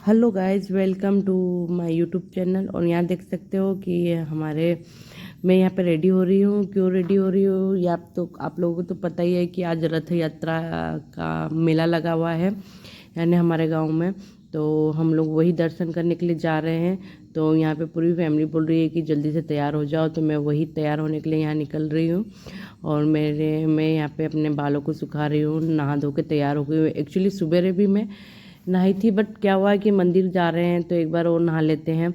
Hello guys, welcome to my YouTube channel. और यहाँ देख सकते हो कि मैं यहाँ पे रेडी हो रही हूँ। क्यों रेडी हो रही हूँ ये आप लोगों को तो पता ही है कि आज रथ यात्रा का मेला लगा हुआ है यानी हमारे गांव में। तो हम लोग वही दर्शन करने के लिए जा रहे हैं। तो यहाँ पे पूरी फैमिली बोल रही है कि जल्दी से तैयार हो जाओ, तो मैं वही तैयार होने के लिए यहाँ निकल रही हूँ। और मैं यहाँ पे अपने बालों को सुखा रही हूँ, नहा धो के तैयार हो गई हूँ। एक्चुअली सुबह भी मैं नहाई थी, बट क्या हुआ कि मंदिर जा रहे हैं तो एक बार और नहा लेते हैं,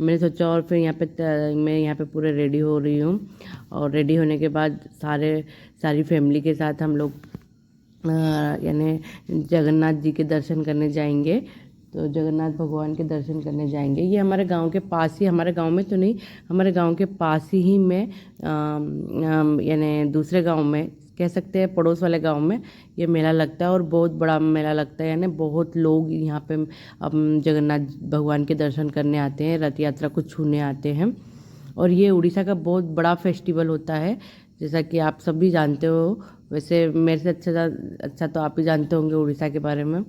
मैंने सोचा। और फिर मैं यहाँ पे पूरे रेडी हो रही हूँ। और रेडी होने के बाद सारी फैमिली के साथ हम लोग यानी जगन्नाथ जी के दर्शन करने जाएंगे। तो जगन्नाथ भगवान के दर्शन करने जाएंगे। ये हमारे गांव के पास ही, हमारे गांव में तो नहीं, हमारे गांव के पास ही में यानी दूसरे गांव में कह सकते हैं, पड़ोस वाले गांव में ये मेला लगता है। और बहुत बड़ा मेला लगता है, यानी बहुत लोग यहाँ पे जगन्नाथ भगवान के दर्शन करने आते हैं, रथ यात्रा को छूने आते हैं। और ये उड़ीसा का बहुत बड़ा फेस्टिवल होता है, जैसा कि आप सब भी जानते हो। वैसे मेरे से अच्छा तो आप ही जानते होंगे उड़ीसा के बारे में,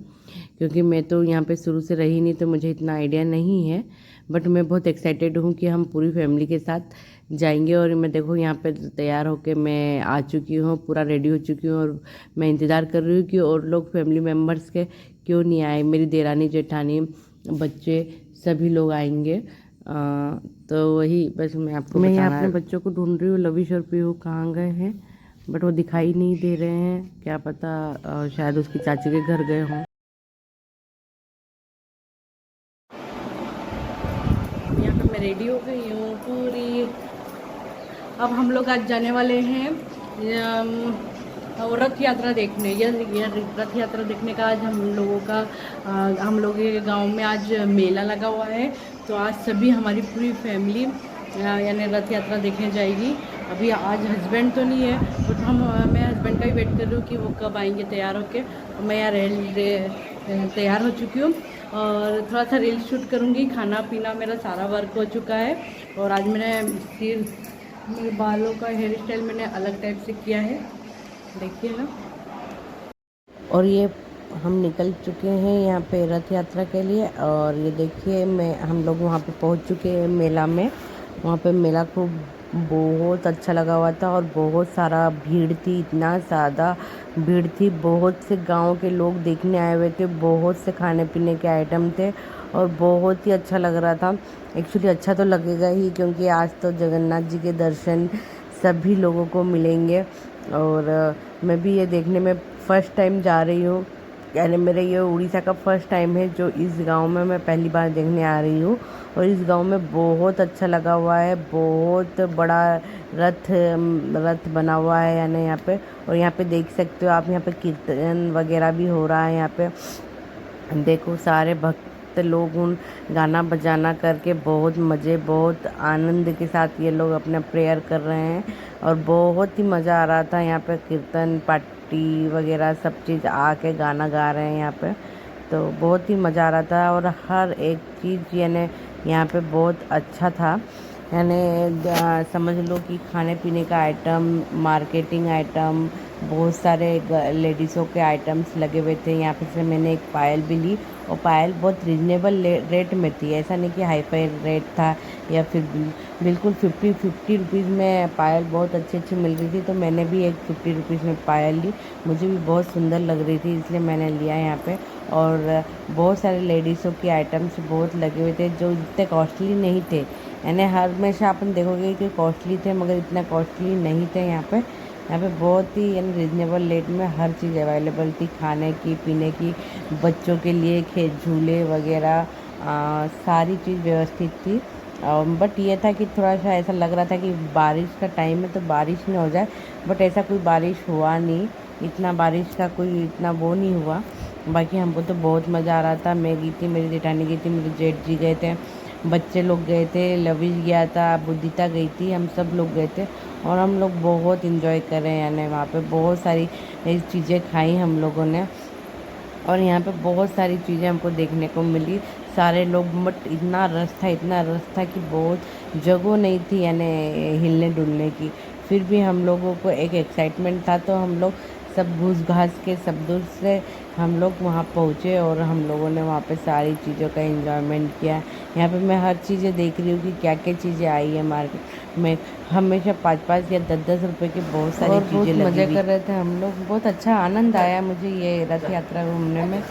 क्योंकि मैं तो यहाँ पे शुरू से रही नहीं, तो मुझे इतना आइडिया नहीं है। बट मैं बहुत एक्साइटेड हूँ कि हम पूरी फैमिली के साथ जाएंगे। और मैं देखो यहाँ पे तैयार होके मैं आ चुकी हूँ, पूरा रेडी हो चुकी हूँ। और मैं इंतज़ार कर रही हूँ कि और लोग फैमिली मेम्बर्स के क्यों नहीं आए। मेरी देरानी जेठानी बच्चे सभी लोग आएंगे। तो वही बस मैं यहाँ अपने बच्चों को ढूंढ रही हूँ। लविश और पीहू कहाँ गए हैं, बट वो दिखाई नहीं दे रहे हैं। क्या पता शायद उसकी चाची के घर गए हों। यहाँ पे मैं रेडी हो गई हूँ पूरी। अब हम लोग आज जाने वाले हैं रथ यात्रा देखने। ये रथ यात्रा देखने का आज हम लोगों के गांव में आज मेला लगा हुआ है। तो आज सभी हमारी पूरी फैमिली यानी रथ यात्रा देखने जाएगी। अभी आज हस्बैंड तो नहीं है, बट मैं हस्बैंड का ही वेट कर रही हूँ कि वो कब आएंगे तैयार होके। और मैं यहाँ तैयार हो चुकी हूँ और थोड़ा सा रील शूट करूँगी। खाना पीना मेरा सारा वर्क हो चुका है। और आज मेरे बालों का हेयर स्टाइल मैंने अलग टाइप से किया है, देखिए ना। और ये हम निकल चुके हैं यहाँ पे रथ यात्रा के लिए। और ये देखिए हम लोग वहाँ पे पहुँच चुके हैं मेला में। वहाँ पे मेला खूब बहुत अच्छा लगा हुआ था और बहुत सारा भीड़ थी, इतना ज़्यादा भीड़ थी। बहुत से गांव के लोग देखने आए हुए थे, बहुत से खाने पीने के आइटम थे और बहुत ही अच्छा लग रहा था। एक्चुअली अच्छा तो लगेगा ही, क्योंकि आज तो जगन्नाथ जी के दर्शन सभी लोगों को मिलेंगे। और मैं भी ये देखने में फ़र्स्ट टाइम जा रही हूँ, यानी मेरे ये उड़ीसा का फ़र्स्ट टाइम है जो इस गांव में मैं पहली बार देखने आ रही हूँ। और इस गांव में बहुत अच्छा लगा हुआ है, बहुत बड़ा रथ बना हुआ है यानी यहाँ पे। और यहाँ पे देख सकते हो आप, यहाँ पे कीर्तन वगैरह भी हो रहा है। यहाँ पे देखो सारे भक्त लोग उन गाना बजाना करके बहुत आनंद के साथ ये लोग अपना प्रेयर कर रहे हैं। और बहुत ही मज़ा आ रहा था। यहाँ पे कीर्तन पार्टी वगैरह सब चीज़ आके गाना गा रहे हैं यहाँ पे। तो बहुत ही मज़ा आ रहा था और हर एक चीज़ यानी यहाँ पे बहुत अच्छा था। यानी समझ लो कि खाने पीने का आइटम, मार्केटिंग आइटम, बहुत सारे लेडीज़ों के आइटम्स लगे हुए थे। यहाँ पे से मैंने एक पायल भी ली और पायल बहुत रीजनेबल रेट में थी। ऐसा नहीं कि हाई फाई रेट था या फिर बिल्कुल 50 रुपीज़ में पायल बहुत अच्छी मिल रही थी। तो मैंने भी एक 50 रुपीज़ में पायल ली, मुझे भी बहुत सुंदर लग रही थी, इसलिए मैंने लिया यहाँ पे। और बहुत सारे लेडीज़ों के आइटम्स बहुत लगे हुए थे जो इतने कॉस्टली नहीं थे। यानी हर हमेशा अपन देखोगे कि कॉस्टली थे, मगर इतना कॉस्टली नहीं थे यहाँ पे। यहाँ पे बहुत ही यानी रिजनेबल रेट में हर चीज़ अवेलेबल थी, खाने की पीने की, बच्चों के लिए झूले वगैरह सारी चीज़ व्यवस्थित थी। बट ये था कि थोड़ा सा ऐसा लग रहा था कि बारिश का टाइम है तो बारिश नहीं हो जाए, बट ऐसा कोई बारिश हुआ नहीं, इतना बारिश का कोई इतना वो नहीं हुआ। बाकी हमको तो बहुत मज़ा आ रहा था। मैं गई थी, मेरी जेठानी गई थी, मेरे जेठ जी गए थे, बच्चे लोग गए थे, लविश गया था, बुद्धिता गई थी, हम सब लोग गए थे। और हम लोग बहुत इन्जॉय कर रहे हैं, यानी वहाँ पे बहुत सारी चीज़ें खाई हम लोगों ने। और यहाँ पे बहुत सारी चीज़ें हमको देखने को मिली। सारे लोग, बट इतना रश था कि बहुत जगह नहीं थी यानी हिलने डुलने की। फिर भी हम लोगों को एक एक्साइटमेंट था, तो हम लोग सब घूस घास के सब दूर से हम लोग वहाँ पहुँचे और हम लोगों ने वहाँ पे सारी चीज़ों का एंजॉयमेंट किया। यहाँ पे मैं हर चीज़ें देख रही हूँ कि क्या क्या चीज़ें आई है मार्केट में। हमेशा 5-5 या 10-10 रुपए की बहुत सारी चीज़ें लगी हुई। मज़े कर रहे थे हम लोग, बहुत अच्छा आनंद आया मुझे ये रथ यात्रा घूमने में।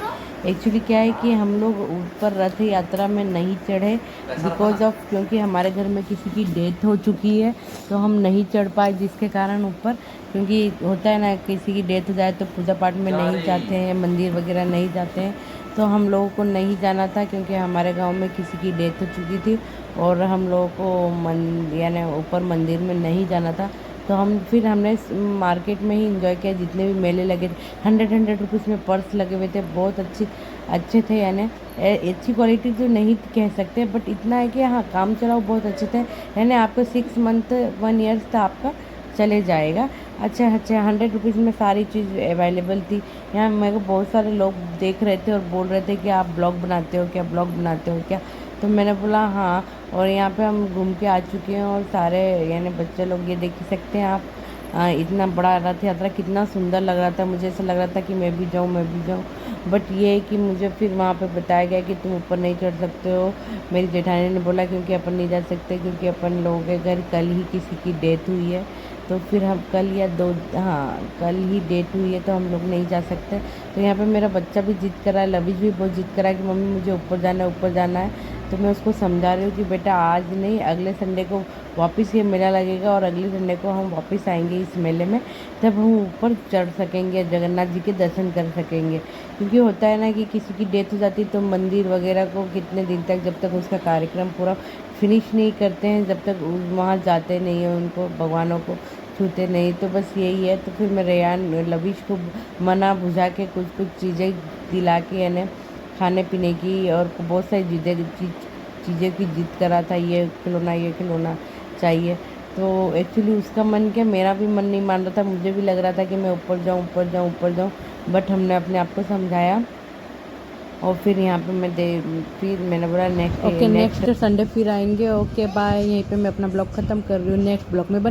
एक्चुअली क्या है कि हम लोग ऊपर रथ यात्रा में नहीं चढ़े बिकॉज ऑफ, क्योंकि हमारे घर में किसी की डेथ हो चुकी है तो हम नहीं चढ़ पाए, जिसके कारण ऊपर, क्योंकि होता है ना किसी की डेथ हो जाए तो पूजा पाठ में नहीं जाते हैं, मंदिर वगैरह नहीं जाते हैं, तो हम लोगों को नहीं जाना था क्योंकि हमारे गांव में किसी की डेथ हो चुकी थी और हम लोगों को यानी ऊपर मंदिर में नहीं जाना था। तो हमने मार्केट में ही इंजॉय किया, जितने भी मेले लगे थे 100 रुपीज़ में पर्स लगे हुए थे, बहुत अच्छे थे। यानी अच्छी क्वालिटी तो नहीं कह सकते बट इतना है कि हाँ काम चलाओ बहुत अच्छे थे। यानी आपको 6 मंथ 1 ईयर तो आपका चले जाएगा। अच्छा 100 रुपीज़ में सारी चीज़ अवेलेबल थी। यहाँ मेरे को बहुत सारे लोग देख रहे थे और बोल रहे थे कि आप ब्लॉग बनाते हो क्या, ब्लॉग बनाते हो क्या। तो मैंने बोला हाँ, और यहाँ पे हम घूम के आ चुके हैं और सारे यानी बच्चे लोग ये देख ही सकते हैं आप। इतना बड़ा रथ यात्रा कितना सुंदर लग रहा था, मुझे ऐसा लग रहा था कि मैं भी जाऊँ। बट ये है कि मुझे फिर वहाँ पे बताया गया कि तुम ऊपर नहीं चढ़ सकते हो। मेरी जेठानी ने बोला क्योंकि अपन नहीं जा सकते, क्योंकि अपन लोगों के घर कल ही किसी की डेथ हुई है, तो फिर हम कल ही डेट हुई है तो हम लोग नहीं जा सकते। तो यहाँ पे मेरा बच्चा भी जिद कर रहा है, लविश भी बहुत जिद कर रहा है कि मम्मी मुझे ऊपर जाना है। तो मैं उसको समझा रही हूँ कि बेटा आज नहीं, अगले संडे को वापस ये मेला लगेगा और अगले संडे को हम वापस आएंगे इस मेले में, तब हम ऊपर चढ़ सकेंगे, जगन्नाथ जी के दर्शन कर सकेंगे। क्योंकि होता है ना कि किसी की डेथ हो जाती है तो मंदिर वगैरह को कितने दिन तक, जब तक उसका कार्यक्रम पूरा फिनिश नहीं करते हैं, जब तक वहाँ जाते नहीं हैं, उनको भगवानों को छूते नहीं। तो बस यही है। तो फिर मैं रेयान लविश को मना बुझा के कुछ चीज़ें दिला के यानी खाने पीने की और बहुत सारी चीज़ें की जिद करा था, ये खिलौना चाहिए। तो एक्चुअली उसका मन क्या, मेरा भी मन नहीं मान रहा था, मुझे भी लग रहा था कि मैं ऊपर जाऊँ। बट हमने अपने आप को समझाया और फिर यहाँ पे फिर मैंने बोला नेक्स्ट नेक्स्ट संडे फिर आएंगे। Okay bye. यहीं पे मैं अपना ब्लॉग ख़त्म कर रही हूँ। नेक्स्ट ब्लॉग में